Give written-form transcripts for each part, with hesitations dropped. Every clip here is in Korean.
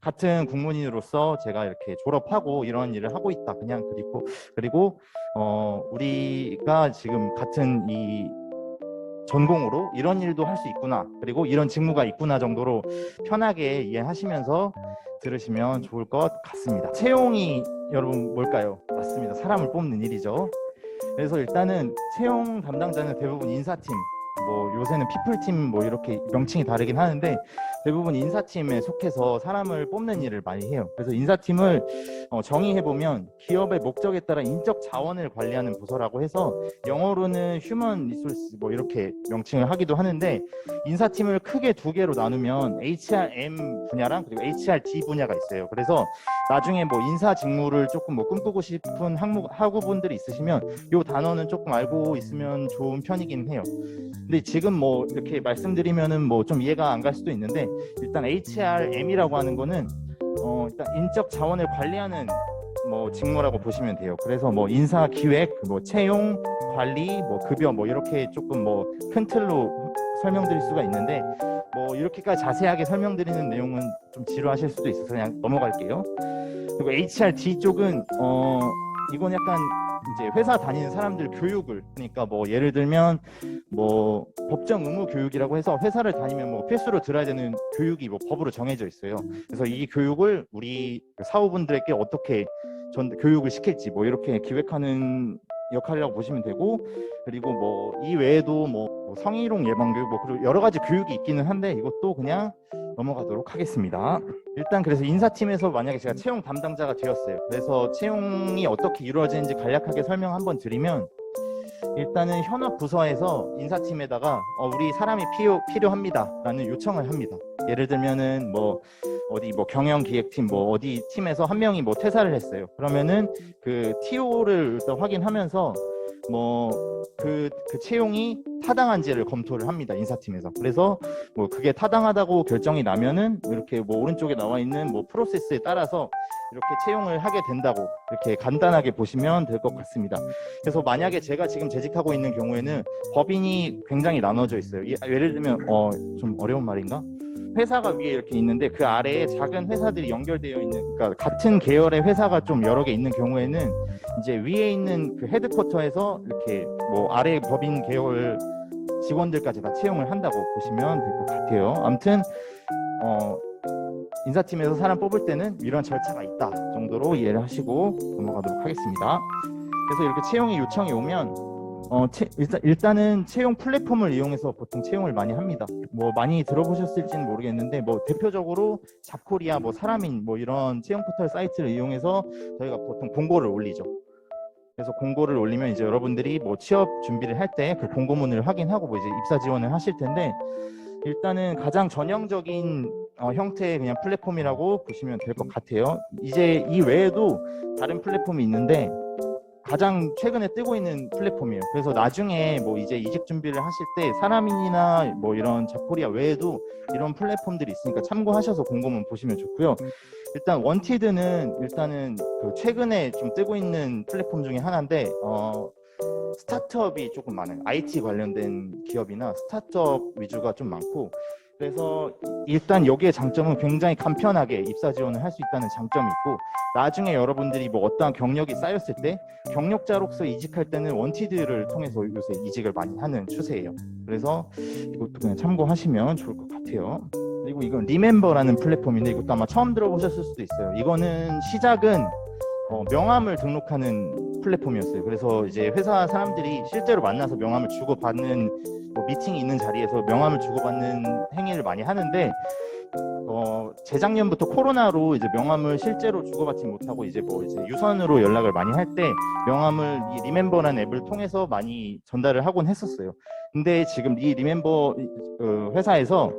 같은 국문인으로서 제가 이렇게 졸업하고 이런 일을 하고 있다. 그냥 그리고 우리가 지금 같은 이 전공으로 이런 일도 할 수 있구나, 그리고 이런 직무가 있구나 정도로 편하게 이해하시면서 들으시면 좋을 것 같습니다. 채용이 여러분 뭘까요? 맞습니다. 사람을 뽑는 일이죠. 그래서 일단은 채용 담당자는 대부분 인사팀, 뭐 요새는 피플팀 뭐 이렇게 명칭이 다르긴 하는데 대부분 인사팀에 속해서 사람을 뽑는 일을 많이 해요. 그래서 인사팀을 정의해보면 기업의 목적에 따라 인적 자원을 관리하는 부서라고 해서 영어로는 휴먼 리소스 뭐 이렇게 명칭을 하기도 하는데, 인사팀을 크게 두 개로 나누면 HRM 분야랑 그리고 HRD 분야가 있어요. 그래서 나중에 뭐 인사 직무를 조금 뭐 꿈꾸고 싶은 학우분들이 있으시면 이 단어는 조금 알고 있으면 좋은 편이긴 해요. 근데 지금 뭐 이렇게 말씀드리면은 뭐 좀 이해가 안 갈 수도 있는데, 일단 HRM이라고 하는 거는 일단 인적 자원을 관리하는 뭐 직무라고 보시면 돼요. 그래서 뭐 인사 기획, 뭐 채용, 관리, 뭐 급여 뭐 이렇게 조금 뭐 큰 틀로 설명드릴 수가 있는데, 뭐 이렇게까지 자세하게 설명드리는 내용은 좀 지루하실 수도 있어서 그냥 넘어갈게요. 그리고 HRD 쪽은 이건 약간 이제 회사 다니는 사람들 교육을, 그러니까 뭐 예를 들면 뭐 법정 의무 교육이라고 해서 회사를 다니면 뭐 필수로 들어야 되는 교육이 뭐 법으로 정해져 있어요. 그래서 이 교육을 우리 사후분들에게 어떻게 교육을 시킬지 뭐 이렇게 기획하는 역할이라고 보시면 되고, 그리고 뭐 이 외에도 뭐 성희롱 예방 교육 뭐 그리고 여러 가지 교육이 있기는 한데 이것도 그냥 넘어가도록 하겠습니다. 일단 그래서 인사팀에서 만약에 제가 채용 담당자가 되었어요. 그래서 채용이 어떻게 이루어지는지 간략하게 설명 한번 드리면, 일단은 현업 부서에서 인사팀에다가 우리 사람이 필요합니다 라는 요청을 합니다. 예를 들면은 뭐 어디 뭐 경영기획팀 뭐 어디 팀에서 한 명이 뭐 퇴사를 했어요. 그러면은 그 TO를 일단 확인하면서 뭐 그 채용이 타당한지를 검토를 합니다, 인사팀에서. 그래서 뭐 그게 타당하다고 결정이 나면은 이렇게 뭐 오른쪽에 나와 있는 뭐 프로세스에 따라서 이렇게 채용을 하게 된다고 이렇게 간단하게 보시면 될 것 같습니다. 그래서 만약에 제가 지금 재직하고 있는 경우에는 법인이 굉장히 나눠져 있어요. 예를 들면 좀 어려운 말인가? 회사가 위에 이렇게 있는데 그 아래에 작은 회사들이 연결되어 있는, 그러니까 같은 계열의 회사가 좀 여러 개 있는 경우에는 이제 위에 있는 그 헤드쿼터에서 이렇게 뭐 아래 법인 계열 직원들까지 다 채용을 한다고 보시면 될 것 같아요. 아무튼 인사팀에서 사람 뽑을 때는 이런 절차가 있다 정도로 이해를 하시고 넘어가도록 하겠습니다. 그래서 이렇게 채용의 요청이 오면 일단은 채용 플랫폼을 이용해서 보통 채용을 많이 합니다. 뭐 많이 들어보셨을지는 모르겠는데 뭐 대표적으로 잡코리아, 뭐 사람인 뭐 이런 채용 포털 사이트를 이용해서 저희가 보통 공고를 올리죠. 그래서 공고를 올리면 이제 여러분들이 뭐 취업 준비를 할 때 그 공고문을 확인하고 뭐 이제 입사 지원을 하실 텐데, 일단은 가장 전형적인 형태의 그냥 플랫폼이라고 보시면 될 것 같아요. 이제 이 외에도 다른 플랫폼이 있는데 가장 최근에 뜨고 있는 플랫폼이에요. 그래서 나중에 뭐 이제 이직 준비를 하실 때 사람인이나 뭐 이런 잡코리아 외에도 이런 플랫폼들이 있으니까 참고하셔서 공고문 보시면 좋고요. 일단 원티드는 일단은 그 최근에 좀 뜨고 있는 플랫폼 중에 하나인데 스타트업이 조금 많아요. IT 관련된 기업이나 스타트업 위주가 좀 많고, 그래서 일단 여기의 장점은 굉장히 간편하게 입사 지원을 할 수 있다는 장점이 있고, 나중에 여러분들이 뭐 어떠한 경력이 쌓였을 때 경력자로서 이직할 때는 원티드를 통해서 요새 이직을 많이 하는 추세예요. 그래서 이것도 그냥 참고하시면 좋을 것 같아요. 그리고 이건 리멤버라는 플랫폼인데 이것도 아마 처음 들어보셨을 수도 있어요. 이거는 시작은 명함을 등록하는 플랫폼이었어요. 그래서 이제 회사 사람들이 실제로 만나서 명함을 주고받는 뭐 미팅이 있는 자리에서 명함을 주고받는 행위를 많이 하는데, 재작년부터 코로나로 이제 명함을 실제로 주고받지 못하고 이제 뭐 이제 유선으로 연락을 많이 할 때 명함을 이 리멤버라는 앱을 통해서 많이 전달을 하곤 했었어요. 근데 지금 이 리멤버 회사에서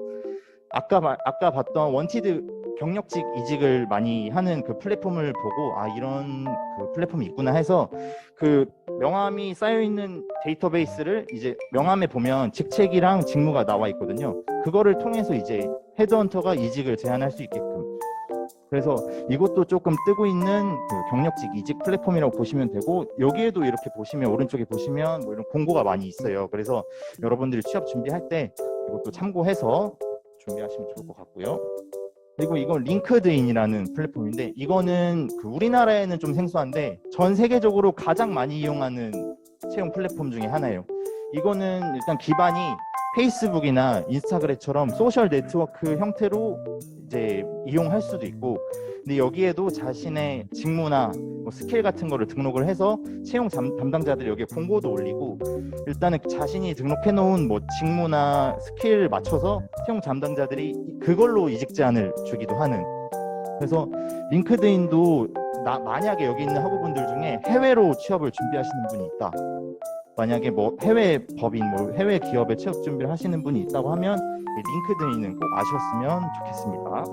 아까 봤던 원티드 경력직 이직을 많이 하는 그 플랫폼을 보고 이런 그 플랫폼이 있구나 해서 그 명함이 쌓여 있는 데이터베이스를 이제 명함에 보면 직책이랑 직무가 나와 있거든요. 그거를 통해서 이제 헤드헌터가 이직을 제안할 수 있게끔, 그래서 이것도 조금 뜨고 있는 그 경력직 이직 플랫폼이라고 보시면 되고, 여기에도 이렇게 보시면 오른쪽에 보시면 뭐 이런 공고가 많이 있어요. 그래서 여러분들이 취업 준비할 때 이것도 참고해서 준비하시면 좋을 것 같고요. 그리고 이건 링크드인이라는 플랫폼인데 이거는 그 우리나라에는 좀 생소한데 전 세계적으로 가장 많이 이용하는 채용 플랫폼 중에 하나예요. 이거는 일단 기반이 페이스북이나 인스타그램처럼 소셜 네트워크 형태로 이제 이용할 수도 있고, 근데 여기에도 자신의 직무나 뭐 스킬 같은 거를 등록을 해서 채용 담당자들이 여기에 공고도 올리고, 일단은 자신이 등록해 놓은 뭐 직무나 스킬을 맞춰서 채용 담당자들이 그걸로 이직 제안을 주기도 하는. 그래서 링크드인도 만약에 여기 있는 학우분들 중에 해외로 취업을 준비하시는 분이 있다, 만약에 뭐 해외 법인, 뭐 해외 기업에 취업 준비를 하시는 분이 있다고 하면 링크드인은 꼭 아셨으면 좋겠습니다.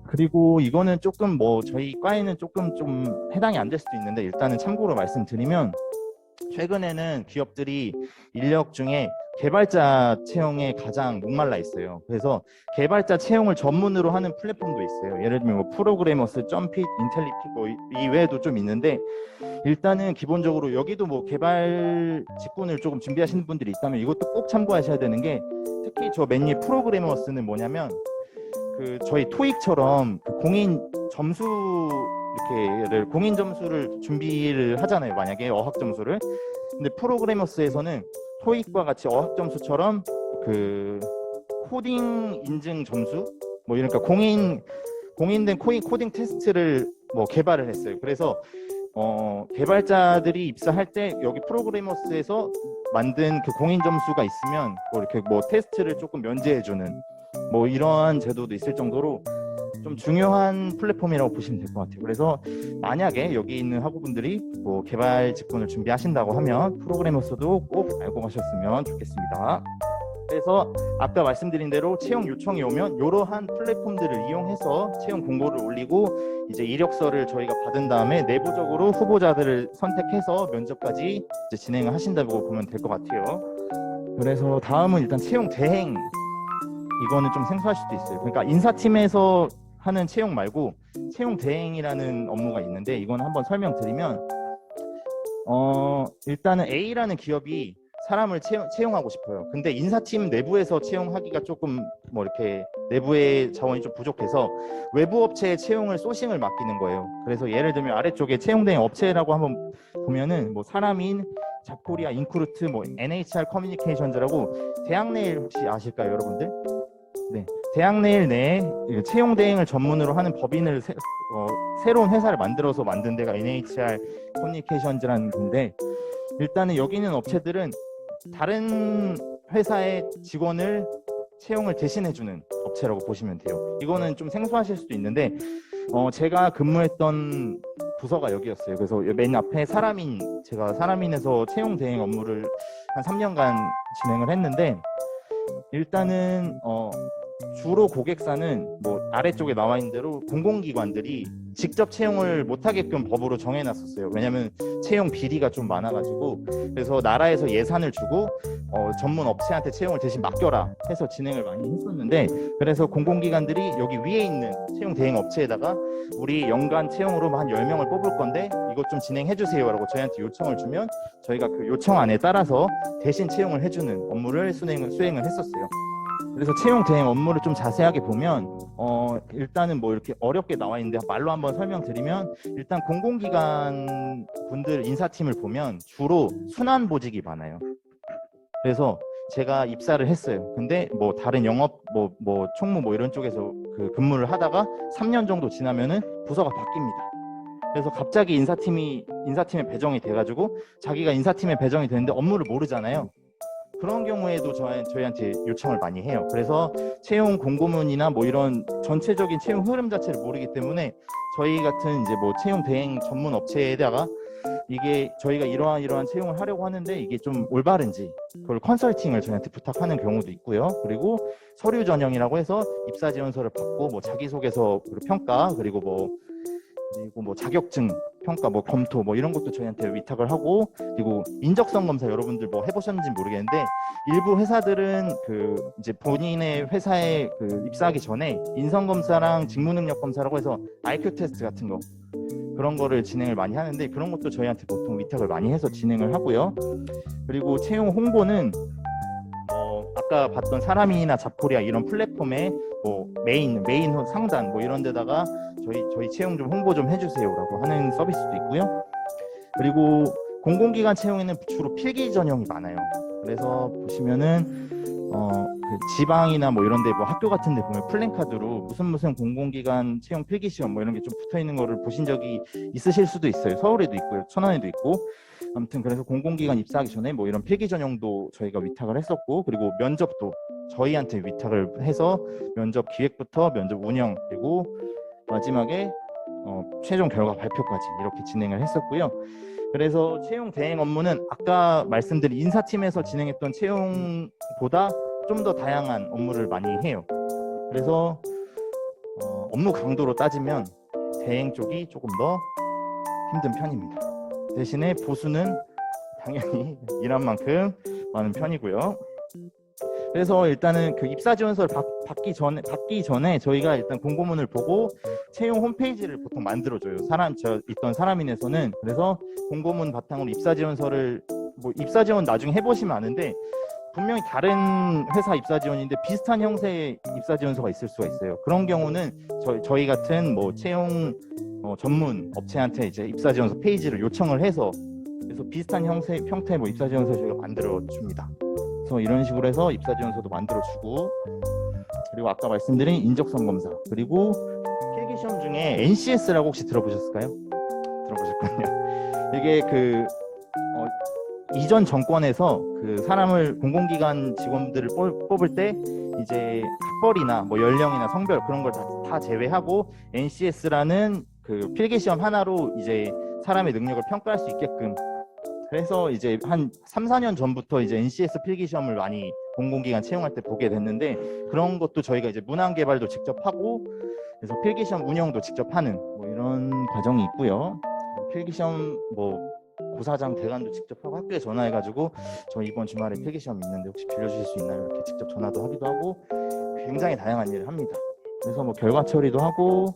그리고 이거는 조금 뭐 저희 과에는 조금 좀 해당이 안 될 수도 있는데 일단은 참고로 말씀드리면, 최근에는 기업들이 인력 중에 개발자 채용에 가장 목말라 있어요. 그래서 개발자 채용을 전문으로 하는 플랫폼도 있어요. 예를 들면 뭐 프로그래머스, 점핏, 인텔리핏 뭐 이외에도 좀 있는데, 일단은 기본적으로 여기도 뭐 개발 직군을 조금 준비하시는 분들이 있다면 이것도 꼭 참고하셔야 되는 게, 특히 저 맨 위에 프로그래머스는 뭐냐면 그 저희 토익처럼 그 공인 점수 이렇게를 공인 점수를 준비를 하잖아요. 만약에 어학 점수를. 근데 프로그래머스에서는 토익과 같이 어학 점수처럼 그 코딩 인증 점수 뭐 이러니까 공인된 코딩 테스트를 뭐 개발을 했어요. 그래서 개발자들이 입사할 때 여기 프로그래머스에서 만든 그 공인 점수가 있으면 뭐 이렇게 뭐 테스트를 조금 면제해주는 뭐 이러한 제도도 있을 정도로 좀 중요한 플랫폼이라고 보시면 될 것 같아요. 그래서 만약에 여기 있는 학우분들이 뭐 개발 직군을 준비하신다고 하면 프로그래머스도 꼭 알고 가셨으면 좋겠습니다. 그래서 아까 말씀드린 대로 채용 요청이 오면 이러한 플랫폼들을 이용해서 채용 공고를 올리고 이제 이력서를 저희가 받은 다음에 내부적으로 후보자들을 선택해서 면접까지 이제 진행을 하신다고 보면 될 것 같아요. 그래서 다음은 일단 채용 대행. 이거는 좀 생소하실 수도 있어요. 그러니까 인사팀에서 하는 채용 말고 채용 대행이라는 업무가 있는데, 이건 한번 설명드리면 일단은 A라는 기업이 사람을 채용하고 싶어요. 근데 인사팀 내부에서 채용하기가 조금 뭐 이렇게 내부의 자원이 좀 부족해서 외부 업체에 채용을 소싱을 맡기는 거예요. 그래서 예를 들면 아래쪽에 채용 대행 업체라고 한번 보면은 뭐 사람인, 잡코리아, 인크루트, 뭐 NHR 커뮤니케이션즈라고, 대학내일 혹시 아실까요, 여러분들? 네, 대학내일 내에 채용 대행을 전문으로 하는 법인을 새로운 회사를 만들어서 만든 데가 NHR 커뮤니케이션즈라는 건데, 일단은 여기 있는 업체들은 다른 회사의 직원을 채용을 대신해주는 업체라고 보시면 돼요. 이거는 좀 생소하실 수도 있는데 제가 근무했던 부서가 여기였어요. 그래서 맨 앞에 제가 사람인에서 채용 대행 업무를 한 3년간 진행을 했는데, 일단은 주로 고객사는 뭐 아래쪽에 나와 있는 대로 공공기관들이 직접 채용을 못하게끔 법으로 정해놨었어요. 왜냐하면 채용 비리가 좀 많아가지고. 그래서 나라에서 예산을 주고 전문 업체한테 채용을 대신 맡겨라 해서 진행을 많이 했었는데, 그래서 공공기관들이 여기 위에 있는 채용 대행 업체에다가 우리 연간 채용으로 한 10명을 뽑을 건데 이것 좀 진행해 주세요 라고 저희한테 요청을 주면 저희가 그 요청 안에 따라서 대신 채용을 해주는 업무를 수행을 했었어요. 그래서 채용 대행 업무를 좀 자세하게 보면 일단은 뭐 이렇게 어렵게 나와 있는데 말로 한번 설명드리면, 일단 공공기관 분들 인사팀을 보면 주로 순환 보직이 많아요. 그래서 제가 입사를 했어요. 근데 뭐 다른 영업 뭐 총무 뭐 이런 쪽에서 그 근무를 하다가 3년 정도 지나면은 부서가 바뀝니다. 그래서 갑자기 인사팀에 배정이 돼가지고 자기가 인사팀에 배정이 되는데 업무를 모르잖아요. 그런 경우에도 저희한테 요청을 많이 해요. 그래서 채용 공고문이나 뭐 이런 전체적인 채용 흐름 자체를 모르기 때문에 저희 같은 이제 뭐 채용 대행 전문 업체에다가 이게 저희가 이러한 채용을 하려고 하는데 이게 좀 올바른지 그걸 컨설팅을 저희한테 부탁하는 경우도 있고요. 그리고 서류 전형이라고 해서 입사 지원서를 받고 뭐 자기소개서 평가, 그리고 뭐 자격증 평가, 뭐 검토 뭐 이런 것도 저희한테 위탁을 하고, 그리고 인적성 검사 여러분들 뭐 해보셨는지 모르겠는데 일부 회사들은 그 이제 본인의 회사에 그 입사하기 전에 인성 검사랑 직무 능력 검사라고 해서 IQ 테스트 같은 거 그런 거를 진행을 많이 하는데, 그런 것도 저희한테 보통 위탁을 많이 해서 진행을 하고요. 그리고 채용 홍보는 아까 봤던 사람이나 잡코리아 이런 플랫폼에 뭐 메인 상단 뭐 이런 데다가 저희 채용 좀 홍보 좀 해주세요라고 하는 서비스도 있고요. 그리고 공공기관 채용에는 주로 필기 전형이 많아요. 그래서 보시면은 그 지방이나 뭐 이런데 뭐 학교 같은 데 보면 플랜카드로 무슨 공공기관 채용 필기 시험 뭐 이런 게 좀 붙어 있는 거를 보신 적이 있으실 수도 있어요. 서울에도 있고요, 천안에도 있고. 아무튼 그래서 공공기관 입사하기 전에 뭐 이런 필기 전형도 저희가 위탁을 했었고, 그리고 면접도 저희한테 위탁을 해서 면접 기획부터 면접 운영, 그리고 마지막에 최종 결과 발표까지 이렇게 진행을 했었고요. 그래서 채용 대행 업무는 아까 말씀드린 인사팀에서 진행했던 채용보다 좀 더 다양한 업무를 많이 해요. 그래서 업무 강도로 따지면 대행 쪽이 조금 더 힘든 편입니다. 대신에 보수는 당연히 일한 만큼 많은 편이고요. 그래서 일단은 그 입사 지원서를 받기 전에 저희가 일단 공고문을 보고 채용 홈페이지를 보통 만들어줘요. 저 있던 사람인에서는. 그래서 공고문 바탕으로 입사 지원서를 뭐 입사 지원 나중에 해보시면 아는데 분명히 다른 회사 입사 지원인데 비슷한 형태의 입사 지원서가 있을 수가 있어요. 그런 경우는 저희 같은 뭐 채용 전문 업체한테 이제 입사 지원서 페이지를 요청을 해서 그래서 비슷한 형태의 뭐 입사 지원서 저희가 만들어 줍니다. 그래서 이런 식으로 해서 입사 지원서도 만들어 주고, 그리고 아까 말씀드린 인적성 검사, 그리고 필기 시험 중에 NCS라고 혹시 들어보셨을까요? 들어보셨군요. 이게 그 이전 정권에서 그 사람을 공공기관 직원들을 뽑을 때 이제 학벌이나 뭐 연령이나 성별 그런 걸 다 제외하고 NCS라는 그 필기시험 하나로 이제 사람의 능력을 평가할 수 있게끔, 그래서 이제 한 3, 4년 전부터 이제 NCS 필기시험을 많이 공공기관 채용할 때 보게 됐는데, 그런 것도 저희가 이제 문항 개발도 직접 하고 그래서 필기시험 운영도 직접 하는 뭐 이런 과정이 있고요. 필기시험 뭐 고사장 대관도 직접 하고, 학교에 전화해가지고 저 이번 주말에 필기시험 있는데 혹시 빌려주실 수 있나요? 이렇게 직접 전화도 하기도 하고 굉장히 다양한 일을 합니다. 그래서 뭐 결과 처리도 하고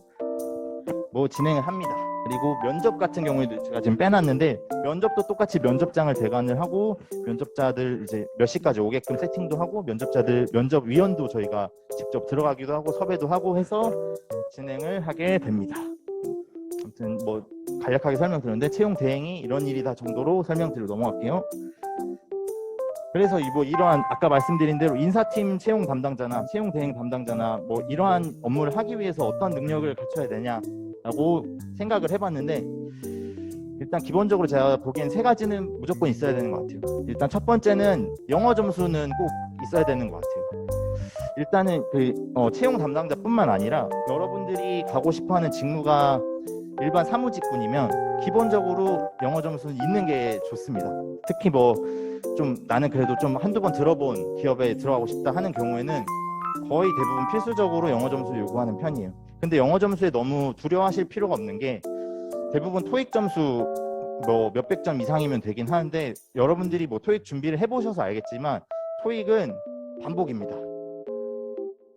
뭐 진행을 합니다. 그리고 면접 같은 경우에도 제가 지금 빼놨는데 면접도 똑같이 면접장을 대관을 하고 면접자들 이제 몇 시까지 오게끔 세팅도 하고 면접자들 면접위원도 저희가 직접 들어가기도 하고 섭외도 하고 해서 진행을 하게 됩니다. 아무튼 뭐 간략하게 설명드렸는데 채용 대행이 이런 일이다 정도로 설명드리고 넘어갈게요. 그래서 이러한 아까 말씀드린 대로 인사팀 채용 담당자나 채용 대행 담당자나 뭐 이러한 업무를 하기 위해서 어떤 능력을 갖춰야 되냐라고 생각을 해봤는데, 일단 기본적으로 제가 보기엔 3가지는 무조건 있어야 되는 것 같아요. 일단 첫 번째는 영어 점수는 꼭 있어야 되는 것 같아요. 일단은 그 채용 담당자뿐만 아니라 여러분들이 가고 싶어하는 직무가 일반 사무직군이면 기본적으로 영어 점수는 있는 게 좋습니다. 특히 뭐 좀 나는 그래도 좀 한두 번 들어본 기업에 들어가고 싶다 하는 경우에는 거의 대부분 필수적으로 영어 점수를 요구하는 편이에요. 근데 영어 점수에 너무 두려워하실 필요가 없는 게 대부분 토익 점수 뭐 몇백 점 이상이면 되긴 하는데, 여러분들이 뭐 토익 준비를 해보셔서 알겠지만 토익은 반복입니다.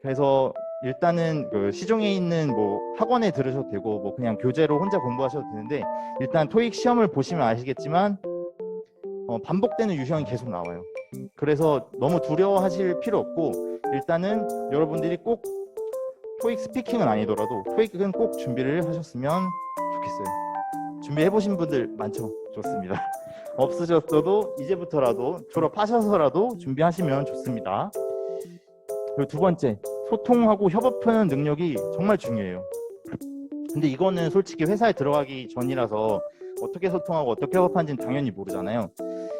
그래서 일단은 그 시중에 있는 뭐 학원에 들으셔도 되고 뭐 그냥 교재로 혼자 공부하셔도 되는데, 일단 토익 시험을 보시면 아시겠지만 반복되는 유형이 계속 나와요. 그래서 너무 두려워하실 필요 없고, 일단은 여러분들이 꼭 토익 스피킹은 아니더라도 토익은 꼭 준비를 하셨으면 좋겠어요. 준비해보신 분들 많죠? 좋습니다. 없으셨어도 이제부터라도 졸업하셔서라도 준비하시면 좋습니다. 그리고 두 번째, 소통하고 협업하는 능력이 정말 중요해요. 근데 이거는 솔직히 회사에 들어가기 전이라서 어떻게 소통하고 어떻게 협업하는지는 당연히 모르잖아요.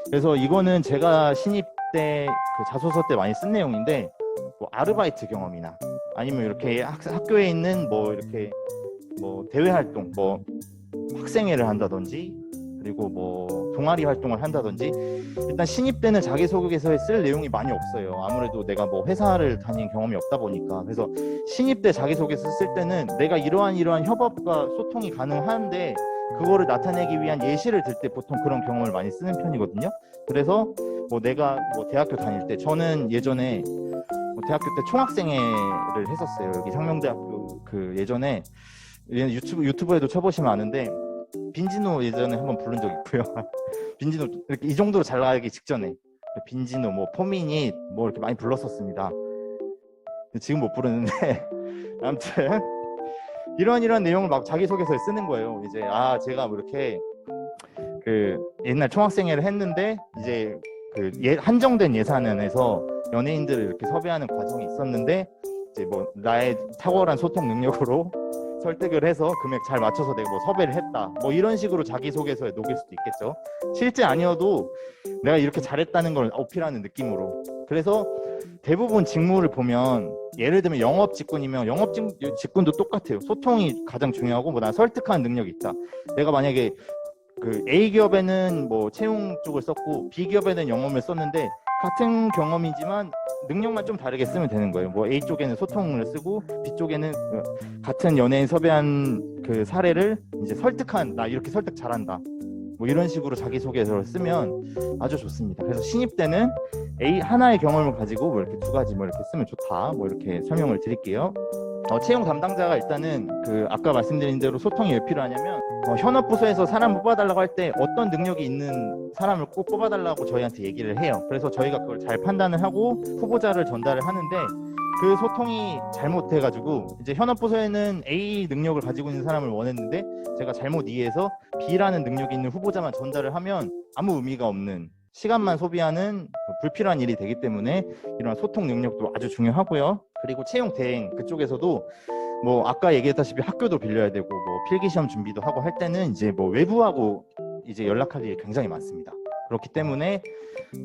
그래서 이거는 제가 신입 때 그 자소서 때 많이 쓴 내용인데, 뭐 아르바이트 경험이나 아니면 이렇게 학교에 있는 뭐 이렇게 뭐 대외 활동, 뭐 학생회를 한다든지 그리고 뭐 동아리 활동을 한다든지, 일단 신입 때는 자기소개서에 쓸 내용이 많이 없어요. 아무래도 내가 뭐 회사를 다닌 경험이 없다 보니까. 그래서 신입 때 자기소개서 쓸 때는 내가 이러한 협업과 소통이 가능한데 그거를 나타내기 위한 예시를 들 때 보통 그런 경험을 많이 쓰는 편이거든요. 그래서 뭐 내가 뭐 대학교 다닐 때, 저는 예전에 뭐 대학교 때 총학생회를 했었어요. 여기 상명대학교 그 예전에 유튜브에도 쳐보시면 아는데 빈진호 예전에 한번 부른 적 있고요. 빈진호 이렇게 이 정도로 잘 나가기 직전에 빈진호 뭐 포미닛 뭐 이렇게 많이 불렀었습니다. 지금 못 부르는데 아무튼 이런 내용을 막 자기소개서에 쓰는 거예요. 이제 제가 뭐 이렇게 그 옛날 총학생회를 했는데 이제 그 한정된 예산안에서 연예인들을 이렇게 섭외하는 과정이 있었는데 이제 뭐 나의 탁월한 소통 능력으로 설득을 해서 금액 잘 맞춰서 내가 뭐 섭외를 했다. 뭐 이런 식으로 자기소개서에 녹일 수도 있겠죠. 실제 아니어도 내가 이렇게 잘했다는 걸 어필하는 느낌으로. 그래서 대부분 직무를 보면 예를 들면 영업 직군이면 영업 직군도 똑같아요. 소통이 가장 중요하고 뭐 난 설득하는 능력이 있다. 내가 만약에 그 A 기업에는 뭐 채용 쪽을 썼고 B 기업에는 영업을 썼는데 같은 경험이지만 능력만 좀 다르게 쓰면 되는 거예요. 뭐 A 쪽에는 소통을 쓰고 B 쪽에는 같은 연예인 섭외한 그 사례를 이제 설득한 나 이렇게 설득 잘한다. 뭐 이런 식으로 자기소개서를 쓰면 아주 좋습니다. 그래서 신입 때는 A 하나의 경험을 가지고 뭐 이렇게 두 가지 뭐 이렇게 쓰면 좋다. 뭐 이렇게 설명을 드릴게요. 채용 담당자가 일단은 그 아까 말씀드린 대로 소통이 왜 필요하냐면 현업 부서에서 사람 뽑아달라고 할 때 어떤 능력이 있는 사람을 꼭 뽑아달라고 저희한테 얘기를 해요. 그래서 저희가 그걸 잘 판단을 하고 후보자를 전달을 하는데 그 소통이 잘못해가지고 이제 현업 부서에는 A 능력을 가지고 있는 사람을 원했는데 제가 잘못 이해해서 B라는 능력이 있는 후보자만 전달을 하면 아무 의미가 없는 시간만 소비하는 불필요한 일이 되기 때문에 이런 소통 능력도 아주 중요하고요. 그리고 채용 대행 그쪽에서도 뭐 아까 얘기했다시피 학교도 빌려야 되고 뭐 필기시험 준비도 하고 할 때는 이제 뭐 외부하고 이제 연락할 일이 굉장히 많습니다. 그렇기 때문에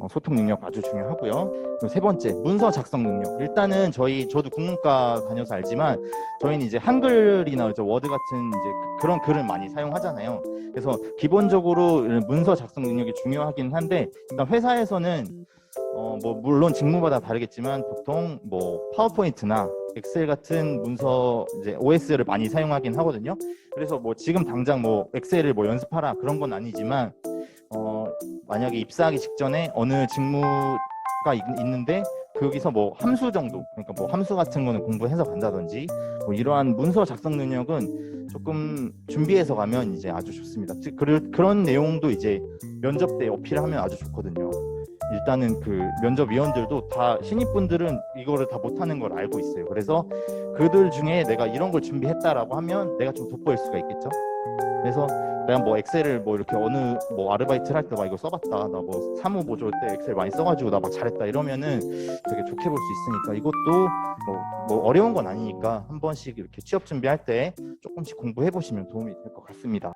소통 능력 아주 중요하고요. 그리고 세 번째, 문서 작성 능력. 일단은 저도 국문과 다녀서 알지만 저희는 이제 한글이나 워드 같은 이제 그런 글을 많이 사용하잖아요. 그래서 기본적으로 문서 작성 능력이 중요하긴 한데 일단 회사에서는 뭐 물론 직무마다 다르겠지만 보통 뭐 파워포인트나 엑셀 같은 문서 이제 OS를 많이 사용하긴 하거든요. 그래서 뭐 지금 당장 뭐 엑셀을 뭐 연습하라 그런 건 아니지만 만약에 입사하기 직전에 어느 직무가 있는데 거기서 뭐 함수 정도, 그러니까 뭐 함수 같은 거는 공부해서 간다든지 뭐 이러한 문서 작성 능력은 조금 준비해서 가면 이제 아주 좋습니다. 그런 내용도 이제 면접 때 어필하면 아주 좋거든요. 일단은 그 면접위원들도 다 신입분들은 이거를 다 못하는 걸 알고 있어요. 그래서 그들 중에 내가 이런 걸 준비했다라고 하면 내가 좀 돋보일 수가 있겠죠. 그래서 내가 뭐 엑셀을 뭐 이렇게 어느 뭐 아르바이트를 할 때 막 이거 써봤다, 나 뭐 사무 보조 때 엑셀 많이 써가지고 나 막 잘했다 이러면은 되게 좋게 볼 수 있으니까 이것도 뭐 어려운 건 아니니까 한 번씩 이렇게 취업 준비할 때 조금씩 공부해 보시면 도움이 될 것 같습니다.